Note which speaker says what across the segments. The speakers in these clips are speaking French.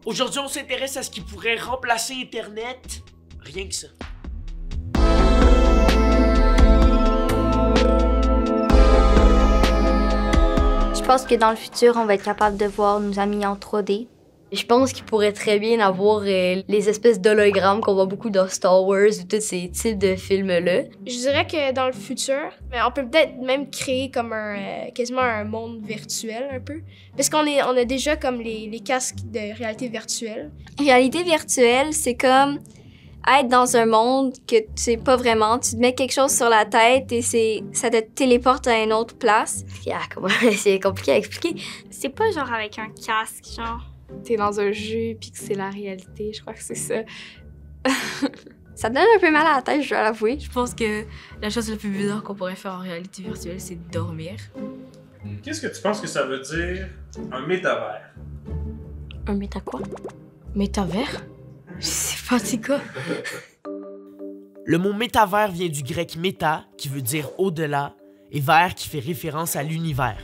Speaker 1: Aujourd'hui, on s'intéresse à ce qui pourrait remplacer Internet. Rien que ça.
Speaker 2: Je pense que dans le futur, on va être capable de voir nos amis en 3D.
Speaker 3: Je pense qu'il pourrait très bien avoir les espèces d'hologrammes qu'on voit beaucoup dans Star Wars ou tous ces types de films-là.
Speaker 4: Je dirais que dans le futur, on peut peut-être même créer comme quasiment un monde virtuel un peu. Parce qu'on a déjà comme les casques de réalité virtuelle.
Speaker 2: Réalité virtuelle, c'est comme être dans un monde que tu sais pas vraiment. Tu te mets quelque chose sur la tête et ça te téléporte à une autre place.
Speaker 3: C'est compliqué à expliquer.
Speaker 5: C'est pas genre avec un casque, genre...
Speaker 6: T'es dans un jeu puis que c'est la réalité, je crois que c'est ça.
Speaker 2: Ça donne un peu mal à la tête, je dois l'avouer.
Speaker 3: Je pense que la chose la plus bizarre qu'on pourrait faire en réalité virtuelle, c'est dormir.
Speaker 7: Qu'est-ce que tu penses que ça veut dire, un métavers?
Speaker 3: Un méta quoi? Métavers? Je sais pas, c'est quoi?
Speaker 1: Le mot métavers vient du grec méta, qui veut dire au-delà, et vers qui fait référence à l'univers.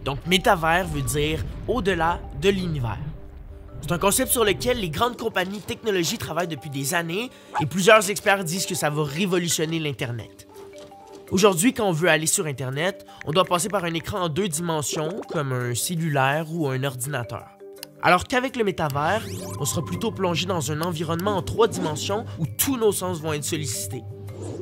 Speaker 1: Donc métavers veut dire au-delà de l'univers. C'est un concept sur lequel les grandes compagnies de technologie travaillent depuis des années et plusieurs experts disent que ça va révolutionner l'Internet. Aujourd'hui, quand on veut aller sur Internet, on doit passer par un écran en 2 dimensions, comme un cellulaire ou un ordinateur. Alors qu'avec le métavers, on sera plutôt plongé dans un environnement en 3 dimensions où tous nos sens vont être sollicités.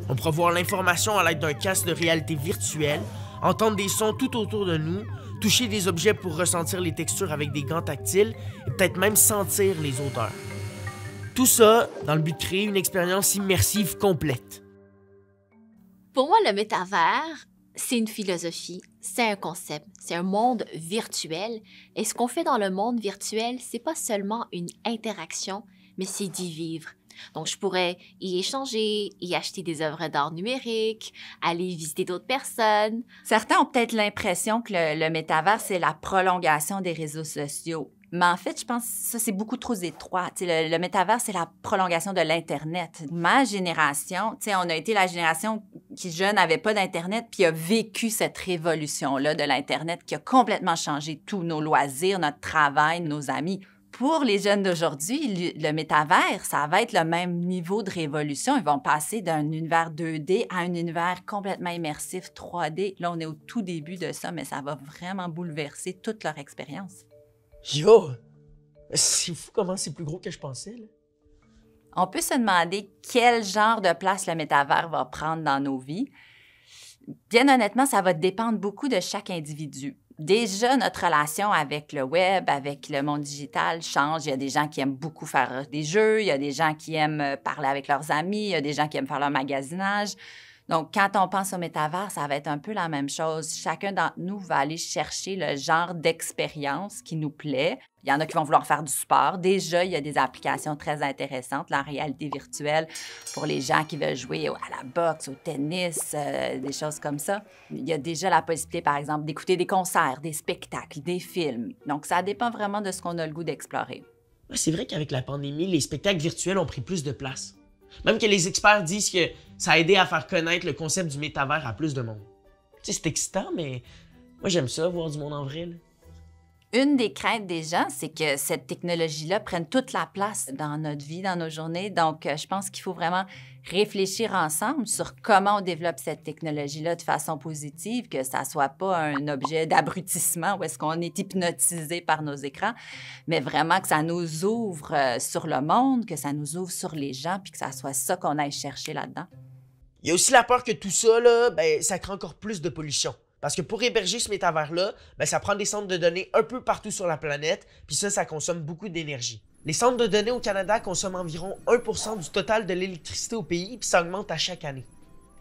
Speaker 1: On pourra voir l'information à l'aide d'un casque de réalité virtuelle, entendre des sons tout autour de nous, toucher des objets pour ressentir les textures avec des gants tactiles et peut-être même sentir les odeurs. Tout ça dans le but de créer une expérience immersive complète.
Speaker 8: Pour moi, le métavers, c'est une philosophie, c'est un concept, c'est un monde virtuel. Et ce qu'on fait dans le monde virtuel, c'est pas seulement une interaction, mais c'est d'y vivre. Donc, je pourrais y échanger, y acheter des œuvres d'art numérique, aller visiter d'autres personnes.
Speaker 9: Certains ont peut-être l'impression que le métavers, c'est la prolongation des réseaux sociaux. Mais en fait, je pense que ça, c'est beaucoup trop étroit. Le métavers, c'est la prolongation de l'Internet. Ma génération, on a été la génération qui, jeune, n'avait pas d'Internet puis a vécu cette révolution-là de l'Internet qui a complètement changé tous nos loisirs, notre travail, nos amis. Pour les jeunes d'aujourd'hui, le métavers, ça va être le même niveau de révolution. Ils vont passer d'un univers 2D à un univers complètement immersif 3D. Là, on est au tout début de ça, mais ça va vraiment bouleverser toute leur expérience.
Speaker 1: Yo! C'est fou comment c'est plus gros que je pensais, là.
Speaker 9: On peut se demander quel genre de place le métavers va prendre dans nos vies. Bien honnêtement, ça va dépendre beaucoup de chaque individu. Déjà, notre relation avec le web, avec le monde digital change. Il y a des gens qui aiment beaucoup faire des jeux, il y a des gens qui aiment parler avec leurs amis, il y a des gens qui aiment faire leur magasinage. Donc, quand on pense au métavers, ça va être un peu la même chose. Chacun d'entre nous va aller chercher le genre d'expérience qui nous plaît. Il y en a qui vont vouloir faire du sport. Déjà, il y a des applications très intéressantes, la réalité virtuelle, pour les gens qui veulent jouer à la boxe, au tennis, des choses comme ça. Il y a déjà la possibilité, par exemple, d'écouter des concerts, des spectacles, des films. Donc, ça dépend vraiment de ce qu'on a le goût d'explorer.
Speaker 1: Ouais, c'est vrai qu'avec la pandémie, les spectacles virtuels ont pris plus de place. Même que les experts disent que ça a aidé à faire connaître le concept du métavers à plus de monde. Tu sais, c'est excitant, mais moi, j'aime ça, voir du monde en vrai, là.
Speaker 9: Une des craintes des gens, c'est que cette technologie-là prenne toute la place dans notre vie, dans nos journées. Donc, je pense qu'il faut vraiment réfléchir ensemble sur comment on développe cette technologie-là de façon positive, que ça ne soit pas un objet d'abrutissement où est-ce qu'on est hypnotisé par nos écrans, mais vraiment que ça nous ouvre sur le monde, que ça nous ouvre sur les gens, puis que ça soit ça qu'on aille chercher là-dedans.
Speaker 1: Il y a aussi la peur que tout ça, là, ça crée encore plus de pollution. Parce que pour héberger ce métavers-là, ça prend des centres de données un peu partout sur la planète, puis ça consomme beaucoup d'énergie. Les centres de données au Canada consomment environ 1% du total de l'électricité au pays, puis ça augmente à chaque année.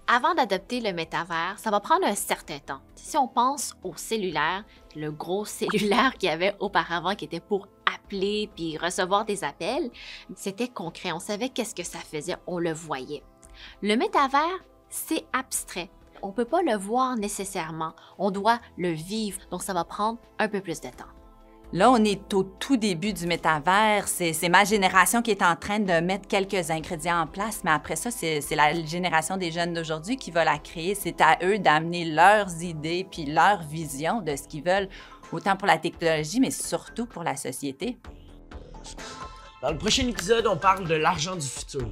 Speaker 8: Avant d'adopter le métavers, ça va prendre un certain temps. Si on pense au cellulaire, le gros cellulaire qu'il y avait auparavant, qui était pour appeler puis recevoir des appels, c'était concret. On savait qu'est-ce que ça faisait, on le voyait. Le métavers, c'est abstrait. On ne peut pas le voir nécessairement, on doit le vivre, donc ça va prendre un peu plus de temps.
Speaker 9: Là, on est au tout début du métavers. C'est ma génération qui est en train de mettre quelques ingrédients en place, mais après ça, c'est la génération des jeunes d'aujourd'hui qui va la créer. C'est à eux d'amener leurs idées puis leur vision de ce qu'ils veulent, autant pour la technologie, mais surtout pour la société.
Speaker 1: Dans le prochain épisode, on parle de l'argent du futur.